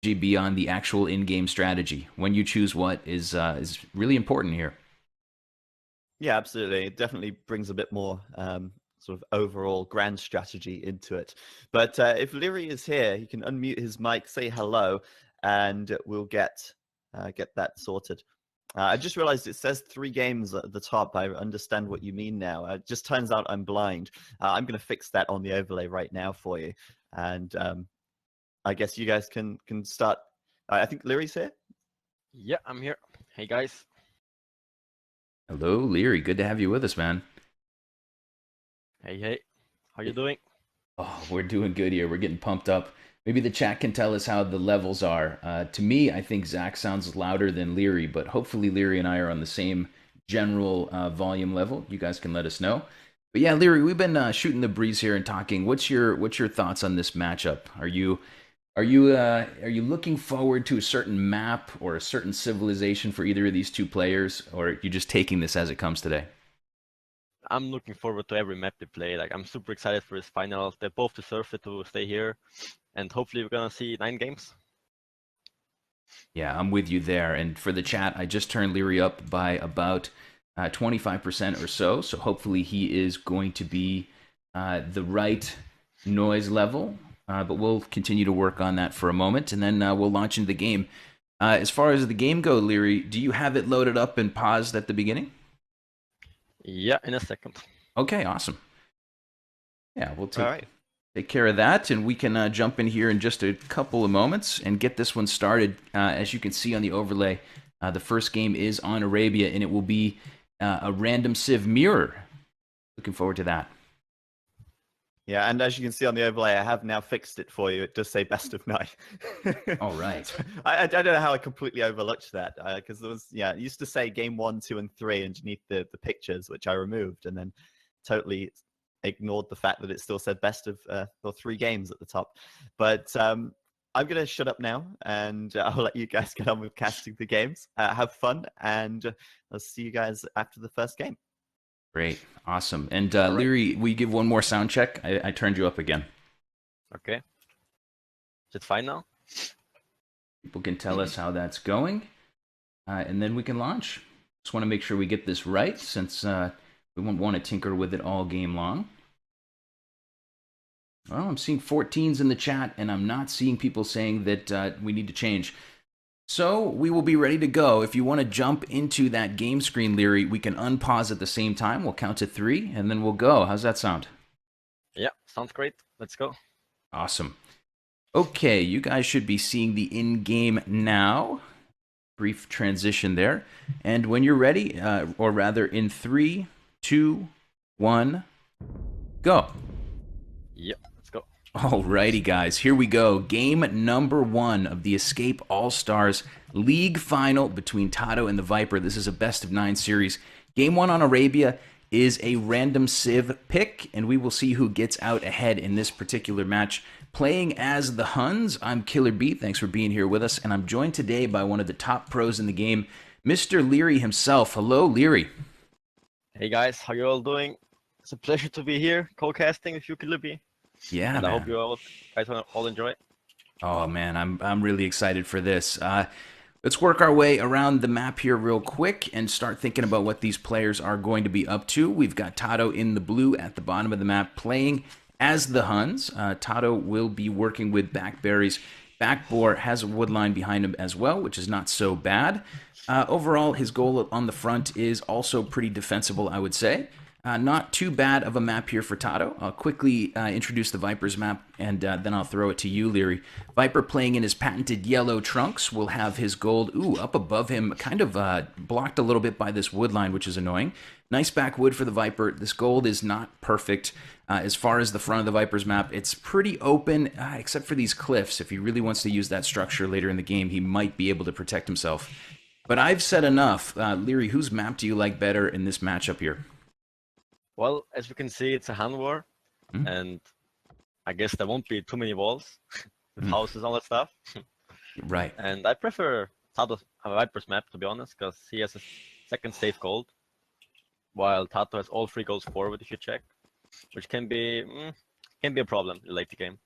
beyond the actual in-game strategy. When you choose what is really important here. Yeah, absolutely. It definitely brings a bit more sort of overall grand strategy into it. But if Leary is here, he can unmute his mic, say hello, and we'll get that sorted. I just realized it says 3 games at the top. I understand what you mean now. It just turns out I'm blind. I'm going to fix that on the overlay right now for you. And I guess you guys can start. I think Leary's here. Yeah, I'm here. Hey guys. Hello, Leary. Good to have you with us, man. Hey. How you doing? Oh, we're doing good here. We're getting pumped up. Maybe the chat can tell us how the levels are. To me, I think Zach sounds louder than Leary, but hopefully Leary and I are on the same general volume level. You guys can let us know. But yeah, Leary, we've been shooting the breeze here and talking. What's your thoughts on this matchup? Are you looking forward to a certain map or a certain civilization for either of these two players, or are you just taking this as it comes today? I'm looking forward to every map they play. Like I'm super excited for this final. They both deserve it to stay here, and hopefully we're gonna see 9 games. Yeah, I'm with you there. And for the chat, I just turned Leary up by about 25% or so. So hopefully he is going to be the right noise level. But we'll continue to work on that for a moment, and then we'll launch into the game. As far as the game go, Leary, do you have it loaded up and paused at the beginning? Yeah, in a second. Okay, awesome. Yeah, we'll All right. take care of that, and we can jump in here in just a couple of moments and get this one started. As you can see on the overlay, the first game is on Arabia, and it will be a random civ mirror. Looking forward to that. Yeah, and as you can see on the overlay, I have now fixed it for you. It does say best of 9. All right. So I don't know how I completely overlooked that because there was, yeah, it used to say game 1, 2, and 3 underneath the pictures, which I removed, and then totally ignored the fact that it still said best of or 3 games at the top. But I'm going to shut up now, and I'll let you guys get on with casting the games. Have fun, and I'll see you guys after the first game. Great. Awesome. And All right. Leary, we give one more sound check. I turned you up again. Okay. Is it fine now? People can tell us how that's going, and then we can launch. Just want to make sure we get this right, since we won't want to tinker with it all game long. Well, I'm seeing 14s in the chat, and I'm not seeing people saying that we need to change. So we will be ready to go. If you want to jump into that game screen, Leary, we can unpause at the same time. We'll count to 3, and then we'll go. How's that sound? Yeah, sounds great. Let's go. Awesome. Okay, you guys should be seeing the in-game now. Brief transition there. And when you're ready, or rather in 3, 2, 1, go. Yep, let's go. Alrighty, guys, here we go. Game number 1 of the Escape All-Stars League Final between TaToH and TheViper. This is a best-of-9 series. Game 1 on Arabia is a random civ pick, and we will see who gets out ahead in this particular match. Playing as the Huns, I'm Killer Beat. Thanks for being here with us, and I'm joined today by one of the top pros in the game, Mr. Leary himself. Hello, Leary. Hey guys, how you all doing? It's a pleasure to be here, co-casting with you, Killer B. Yeah, And I hope man. you guys all enjoy it. Oh man, I'm really excited for this. Let's work our way around the map here real quick and start thinking about what these players are going to be up to. We've got TaToH in the blue at the bottom of the map playing as the Huns. TaToH will be working with Backberries. Backboar has a wood line behind him as well, which is not so bad. Overall, his goal on the front is also pretty defensible, I would say. Not too bad of a map here for TaToH. I'll quickly introduce the Viper's map, and then I'll throw it to you, Leary. Viper playing in his patented yellow trunks will have his gold, up above him, kind of blocked a little bit by this wood line, which is annoying. Nice backwood for the Viper. This gold is not perfect. As far as the front of the Viper's map, it's pretty open, except for these cliffs. If he really wants to use that structure later in the game, he might be able to protect himself. But I've said enough. Leary, whose map do you like better in this matchup here? Well, as we can see, it's a hand war, and I guess there won't be too many walls with houses and all that stuff. Right. And I prefer TaToH's Viper's map, to be honest, because he has a second safe gold, while TaToH has all 3 goals forward if you check, which can be a problem in the late game.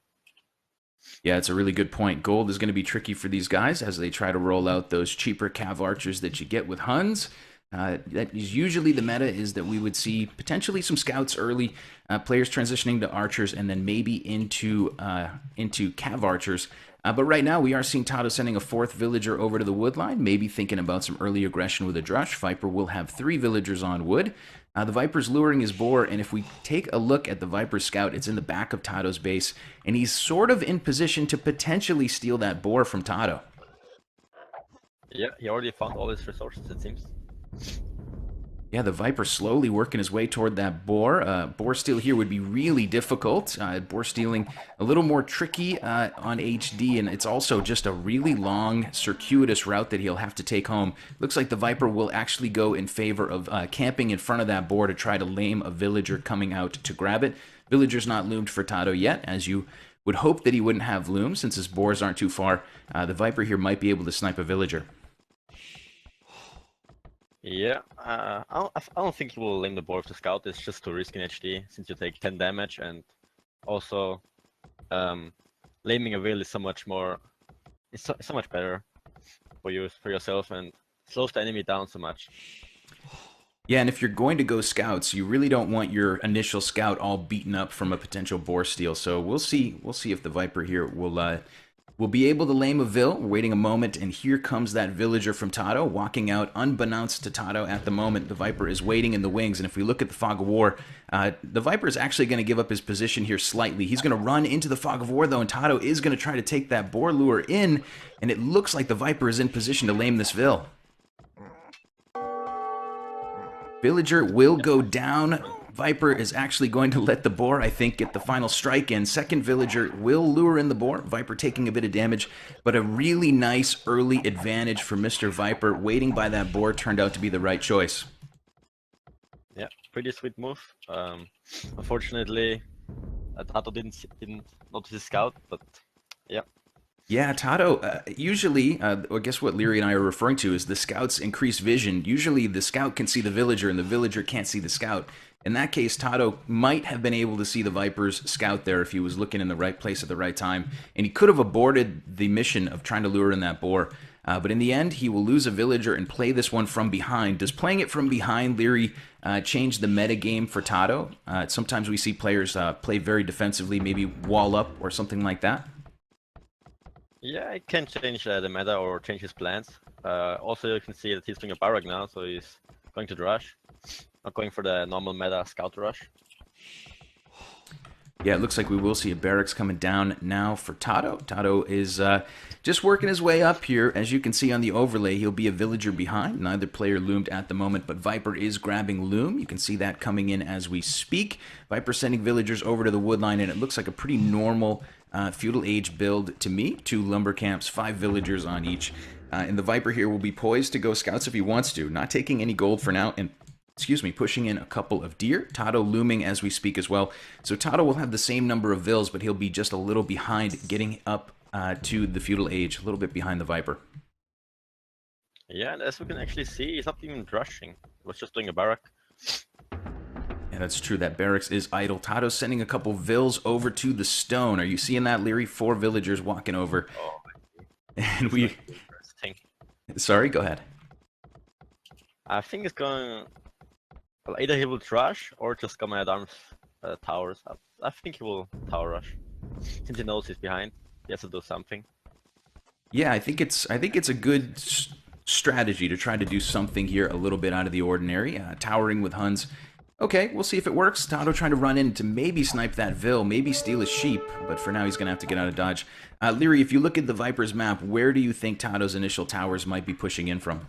Yeah, it's a really good point. Gold is going to be tricky for these guys as they try to roll out those cheaper cav archers that you get with Huns. That is usually the meta, is that we would see potentially some scouts early, players transitioning to archers, and then maybe into cav archers. But right now we are seeing TaToH sending a 4th villager over to the wood line, maybe thinking about some early aggression with a drush. Viper will have 3 villagers on wood. The Viper's luring his boar, and if we take a look at the Viper scout, it's in the back of TaToH's base, and he's sort of in position to potentially steal that boar from TaToH. Yeah, he already found all his resources, it seems. Yeah, the Viper slowly working his way toward that boar. Boar steal here would be really difficult. Boar stealing a little more tricky on HD, and it's also just a really long, circuitous route that he'll have to take home. Looks like the Viper will actually go in favor of camping in front of that boar to try to lame a villager coming out to grab it. Villager's not loomed for TaToH yet, as you would hope that he wouldn't have loom since his boars aren't too far. The Viper here might be able to snipe a villager. Yeah, I don't think he will lame the boar with the scout. It's just too risky in HD since you take 10 damage, and also laming a will is so much more. It's so much better for yourself, and slows the enemy down so much. Yeah, and if you're going to go scouts, you really don't want your initial scout all beaten up from a potential boar steal. So we'll see if the Viper here will be able to lame a vill. We're waiting a moment, and here comes that villager from TaToH walking out unbeknownst to TaToH at the moment. The Viper is waiting in the wings, and if we look at the Fog of War, the Viper is actually going to give up his position here slightly. He's going to run into the Fog of War, though, and TaToH is going to try to take that boar lure in, and it looks like the Viper is in position to lame this vill. Villager will go down. Viper is actually going to let the boar, I think, get the final strike in. Second villager will lure in the boar. Viper taking a bit of damage, but a really nice early advantage for Mr. Viper. Waiting by that boar turned out to be the right choice. Yeah, pretty sweet move. Unfortunately, TaToH didn't notice his scout, but yeah. Yeah, TaToH, usually, I guess what Leary and I are referring to is the scout's increased vision. Usually the scout can see the villager and the villager can't see the scout. In that case, TaToH might have been able to see the Viper's scout there if he was looking in the right place at the right time. And he could have aborted the mission of trying to lure in that boar. But in the end, he will lose a villager and play this one from behind. Does playing it from behind, Leary, change the meta game for TaToH? Sometimes we see players play very defensively, maybe wall up or something like that. Yeah, it can change the meta or change his plans. Also, you can see that he's doing a barrack now, so he's going to rush. Not going for the normal meta scout rush. Yeah, it looks like we will see a barracks coming down now for TaToH. TaToH is just working his way up here. As you can see on the overlay, he'll be a villager behind. Neither player loomed at the moment, but Viper is grabbing loom. You can see that coming in as we speak. Viper sending villagers over to the woodline, and it looks like a pretty normal feudal age build to me. 2 lumber camps, 5 villagers on each. And the Viper here will be poised to go scouts if he wants to. Not taking any gold for now, and pushing in a couple of deer. TaToH looming as we speak as well. So TaToH will have the same number of vills, but he'll be just a little behind getting up to the feudal age, a little bit behind the Viper. Yeah, and as we can actually see, he's not even rushing. He was just doing a barrack. Yeah, that's true. That barracks is idle. TaToH's sending a couple vills over to the stone. Are you seeing that, Leary? 4 villagers walking over. Oh, and we... Interesting. Sorry, go ahead. I think it's going... Well, either he will rush or just come at arms towers. I think he will tower rush. Since he knows he's behind, he has to do something. Yeah, I think it's a good strategy to try to do something here a little bit out of the ordinary. Towering with Huns. Okay, we'll see if it works. TaToH trying to run in to maybe snipe that vill, maybe steal his sheep, but for now he's going to have to get out of dodge. Leary, if you look at the Viper's map, where do you think TaToH's initial towers might be pushing in from?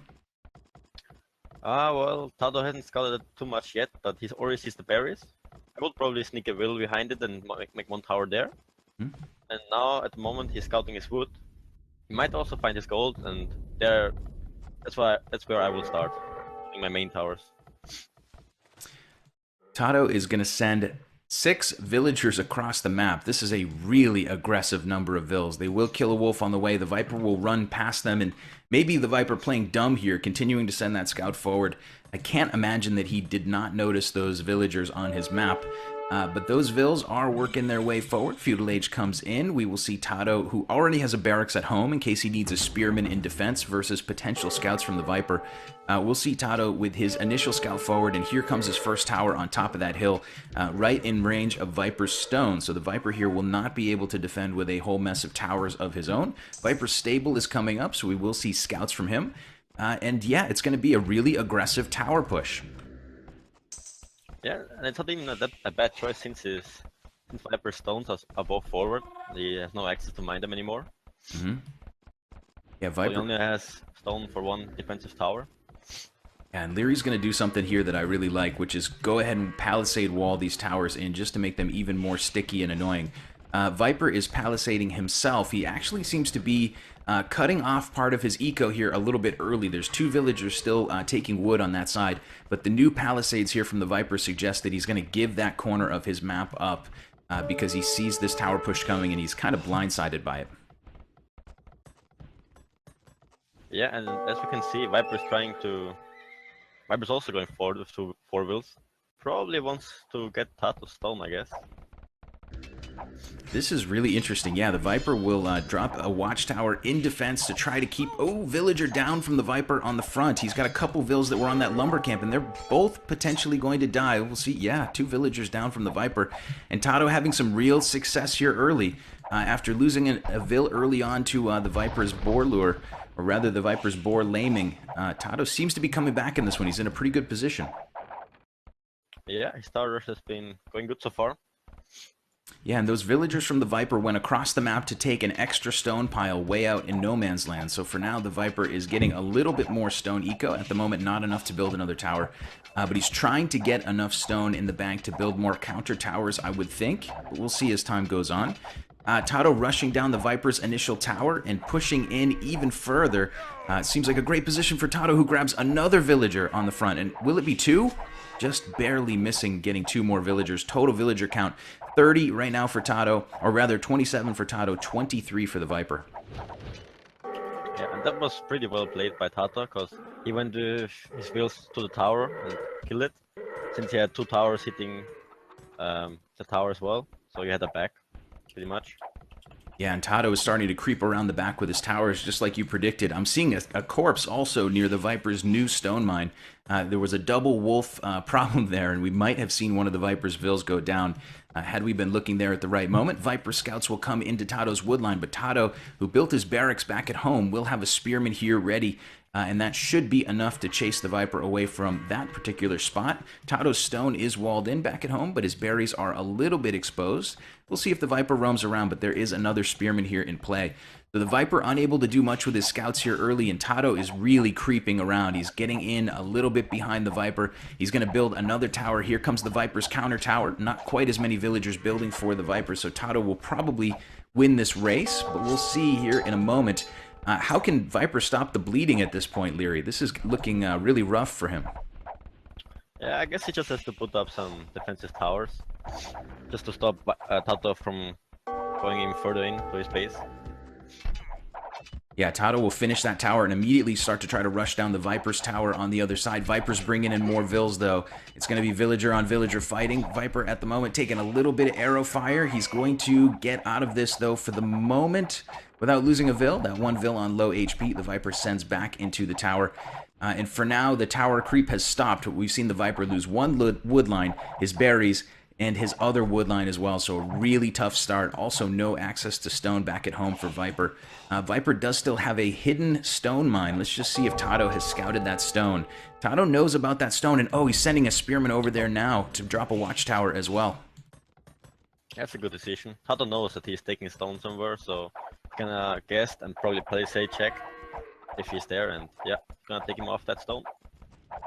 Well, TaToH hasn't scouted too much yet, but he already sees the berries. I would probably sneak a will behind it and make 1 tower there. Hmm? And now, at the moment, he's scouting his wood. He might also find his gold, and there, that's where I will start, doing my main towers. TaToH is going to send 6 villagers across the map. This is a really aggressive number of vills. They will kill a wolf on the way. The Viper will run past them, and maybe the Viper playing dumb here, continuing to send that scout forward. I can't imagine that he did not notice those villagers on his map. But those vills are working their way forward. Feudal Age comes in. We will see TaToH, who already has a barracks at home in case he needs a spearman in defense versus potential scouts from the Viper. We'll see TaToH with his initial scout forward, and here comes his first tower on top of that hill, right in range of Viper's stone. So the Viper here will not be able to defend with a whole mess of towers of his own. Viper's stable is coming up, so we will see scouts from him. And yeah, it's going to be a really aggressive tower push. Yeah, and it's not even a bad choice since Viper's stones are above forward. He has no access to mine them anymore. Yeah, So Viper. he only has stone for one defensive tower. And Leary's going to do something here that I really like, which is go ahead and palisade wall these towers in just to make them even more sticky and annoying. Viper is palisading himself. He actually seems to be cutting off part of his eco here a little bit early. There's 2 villagers still taking wood on that side, but the new palisades here from the Viper suggest that he's going to give that corner of his map up because he sees this tower push coming and he's kind of blindsided by it. Yeah, and as we can see, Viper's also going forward with 2 4-wheels. Probably wants to get TaToH stone, I guess. This is really interesting. Yeah, the Viper will drop a watchtower in defense to try to keep... Oh, villager down from the Viper on the front. He's got a couple vills that were on that lumber camp, and they're both potentially going to die. We'll see. Yeah, 2 villagers down from the Viper. And TaToH having some real success here early. After losing a vill early on to the Viper's boar lure, or rather the Viper's boar laming, TaToH seems to be coming back in this one. He's in a pretty good position. Yeah, his tower rush has been going good so far. Yeah, and those villagers from the Viper went across the map to take an extra stone pile way out in no man's land. So for now, the Viper is getting a little bit more stone eco. At the moment, not enough to build another tower. But he's trying to get enough stone in the bank to build more counter towers, I would think. But we'll see as time goes on. TaToH rushing down the Viper's initial tower and pushing in even further. Seems like a great position for TaToH, who grabs another villager on the front. And will it be 2? Just barely missing getting 2 more villagers. Total villager count 30 right now for TaToH, or rather 27 for TaToH, 23 for the Viper. Yeah, and that was pretty well played by TaToH, because he went with his wheels to the tower and killed it, since he had 2 towers hitting the tower as well, so he had a back, pretty much. Yeah, and TaToH is starting to creep around the back with his towers, just like you predicted. I'm seeing a corpse also near the Viper's new stone mine. There was a double wolf problem there, and we might have seen one of the Viper's vills go down had we been looking there at the right moment. Viper scouts will come into TaToH's woodline, but TaToH, who built his barracks back at home, will have a spearman here ready, and that should be enough to chase the Viper away from that particular spot. TaToH's stone is walled in back at home, but his berries are a little bit exposed. We'll see if the Viper roams around, but there is another spearman here in play. So the Viper unable to do much with his scouts here early, and TaToH is really creeping around. He's getting in a little bit behind the Viper. He's going to build another tower. Here comes the Viper's counter tower. Not quite as many villagers building for the Viper, so TaToH will probably win this race, but we'll see here in a moment. How can Viper stop the bleeding at this point, Leary? This is looking really rough for him. Yeah, I guess he just has to put up some defensive towers, just to stop TaToH from going even further into his base. Yeah, TaToH will finish that tower and immediately start to try to rush down the Viper's tower on the other side. Viper's bringing in more vills, though. It's going to be villager on villager fighting. Viper at the moment taking a little bit of arrow fire. He's going to get out of this, though, for the moment without losing a vill. That 1 vill on low HP, the Viper sends back into the tower. And for now, the tower creep has stopped. We've seen the Viper lose 1 wood line, his berries, and his other wood line as well. So a really tough start. Also no access to stone back at home for Viper. Viper does still have a hidden stone mine. Let's just see if TaToH has scouted that stone. TaToH knows about that stone, and oh, he's sending a spearman over there now to drop a watchtower as well. That's a good decision. TaToH knows that he's taking stone somewhere, so gonna guess and probably play a safe check if he's there, and yeah, gonna take him off that stone.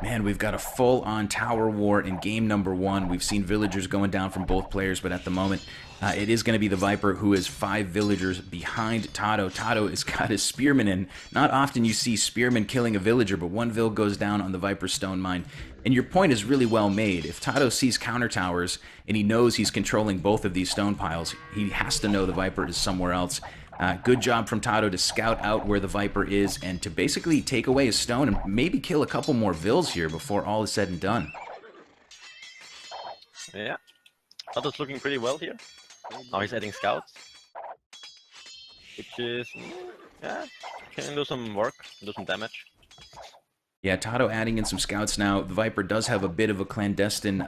Man, we've got a full-on tower war in game number 1. We've seen villagers going down from both players, but at the moment, it is going to be the Viper who is 5 villagers behind TaToH. TaToH has got his spearman in. Not often you see spearman killing a villager, but 1 vill goes down on the Viper stone mine. And your point is really well made. If TaToH sees counter towers and he knows he's controlling both of these stone piles, he has to know the Viper is somewhere else. Good job from TaToH to scout out where the Viper is and to basically take away his stone and maybe kill a couple more vills here before all is said and done. Yeah, TaToH's looking pretty well here. Now he's adding scouts, which is, yeah, can do some work, do some damage. Yeah, TaToH adding in some scouts now. The Viper does have a bit of a clandestine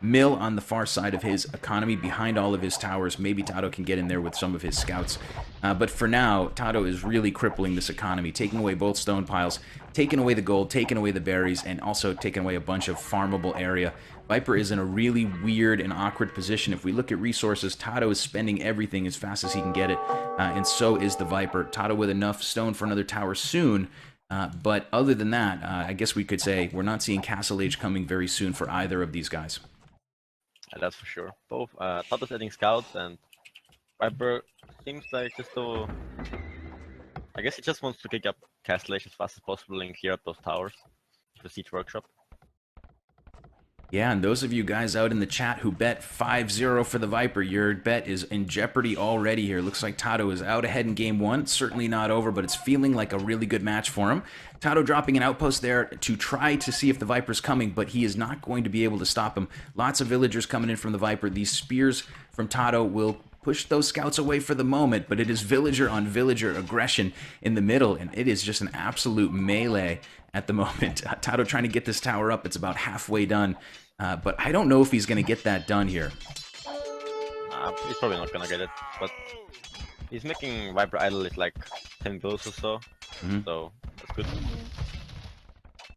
mill on the far side of his economy behind all of his towers. Maybe TaToH can get in there with some of his scouts. But for now, TaToH is really crippling this economy, taking away both stone piles, taking away the gold, taking away the berries, and also taking away a bunch of farmable area. Viper is in a really weird and awkward position. If we look at resources, TaToH is spending everything as fast as he can get it, and so is the Viper. TaToH with enough stone for another tower soon. But other than that, I guess we could say we're not seeing Castle Age coming very soon for either of these guys. That's for sure. Both TaToH's adding scouts, and Viper seems like just to... I guess he just wants to kick up Castle Age as fast as possible and clear up those towers. The Siege Workshop. Yeah, and those of you guys out in the chat who bet 5-0 for the Viper, your bet is in jeopardy already here. Looks like TaToH is out ahead in game one. Certainly not over, but it's feeling like a really good match for him. TaToH dropping an outpost there to try to see if the Viper's coming, but he is not going to be able to stop him. Lots of villagers coming in from the Viper. These spears from TaToH will push those scouts away for the moment, but it is villager on villager aggression in the middle, and it is just an absolute melee at the moment. TaToH trying to get this tower up. It's about halfway done. But I don't know if he's going to get that done here. He's probably not going to get it, but he's making Viper idle at like 10 goals or so, so that's good.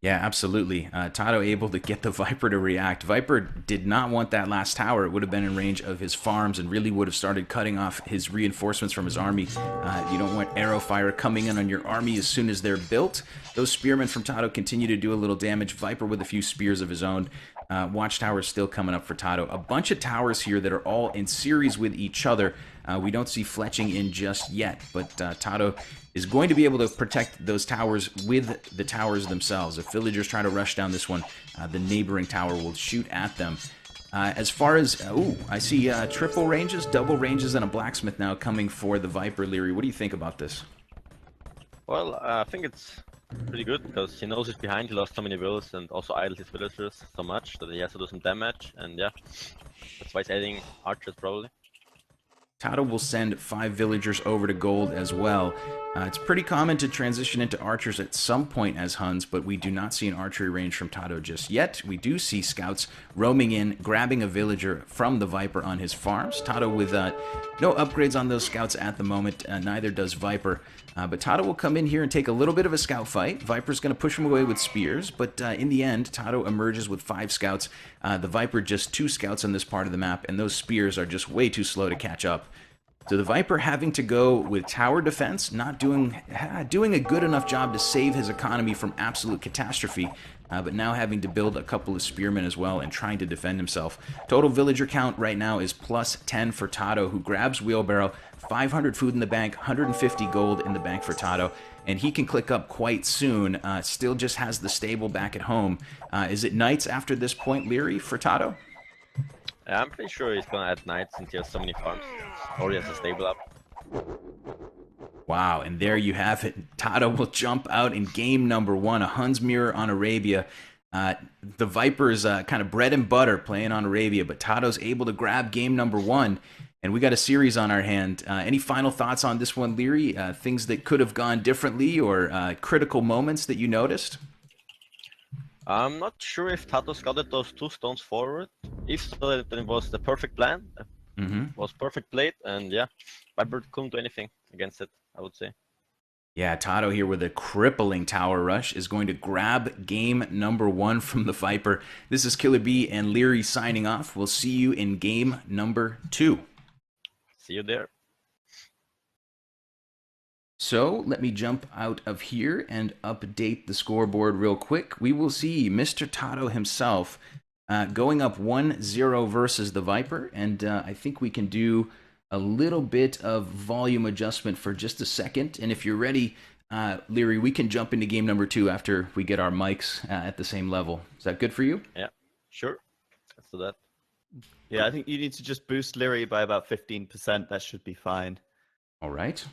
Yeah, absolutely. TaToH able to get the Viper to react. Viper did not want that last tower. It would have been in range of his farms and really would have started cutting off his reinforcements from his army. You don't want arrow fire coming in on your army as soon as they're built. Those spearmen from TaToH continue to do a little damage. Viper with a few spears of his own. Watchtower still coming up for TaToH. A bunch of towers here that are all in series with each other. We don't see fletching in just yet, but TaToH is going to be able to protect those towers with the towers themselves. If villagers try to rush down this one, the neighboring tower will shoot at them. As far as, I see triple ranges, double ranges, and a blacksmith now coming for the Viper. Leary, what do you think about this? Well, I think it's pretty good because he knows he's behind. He lost so many villas and also idled his villagers so much that he has to do some damage. And yeah, that's why he's adding archers probably. TaToH will send 5 villagers over to gold as well. It's pretty common to transition into archers at some point as Huns, but we do not see an archery range from TaToH just yet. We do see scouts roaming in, grabbing a villager from the Viper on his farms. TaToH with no upgrades on those scouts at the moment, neither does Viper. But TaToH will come in here and take a little bit of a scout fight. Viper's going to push him away with spears, but in the end, TaToH emerges with 5 scouts. The Viper just 2 scouts on this part of the map, and those spears are just way too slow to catch up. So the Viper having to go with tower defense, not doing a good enough job to save his economy from absolute catastrophe, but now having to build a couple of spearmen as well and trying to defend himself. Total villager count right now is plus 10 for TaToH, who grabs wheelbarrow, 500 food in the bank, 150 gold in the bank for TaToH, and he can click up quite soon. Still just has the stable back at home. Is it knights after this point, Leary, for TaToH? Yeah, I'm pretty sure he's gonna add knights since he has so many farms. Or he has a stable up. Wow, and there you have it. TaToH will jump out in game number 1, a Hun's Mirror on Arabia. The Viper's kind of bread and butter playing on Arabia, but TaToH's able to grab game number 1, and we got a series on our hand. Any final thoughts on this one, Leary? Things that could have gone differently or critical moments that you noticed? I'm not sure if TaToH scouted those 2 stones forward. If so, then it was the perfect plan. It was perfect played, and yeah, Viper couldn't do anything against it, I would say. Yeah, TaToH here with a crippling tower rush is going to grab game number 1 from the Viper. This is Killer B and Leary signing off. We'll see you in game number 2. See you there. So let me jump out of here and update the scoreboard real quick. We will see Mr. TaToH himself going up 1-0 versus the Viper, and I think we can do a little bit of volume adjustment for just a second. And if you're ready, Leary, we can jump into game number 2 after we get our mics at the same level. Is that good for you? Yeah, sure. Let's do that. Yeah, I think you need to just boost Leary by about 15%. That should be fine. All right.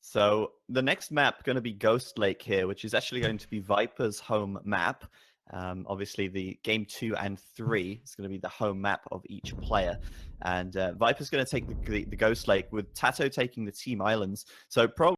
So the next map going to be Ghost Lake here, which is actually going to be Viper's home map. Obviously, the game 2 and 3 is going to be the home map of each player. And Viper's going to take the Ghost Lake, with TaToH taking the Team Islands. So probably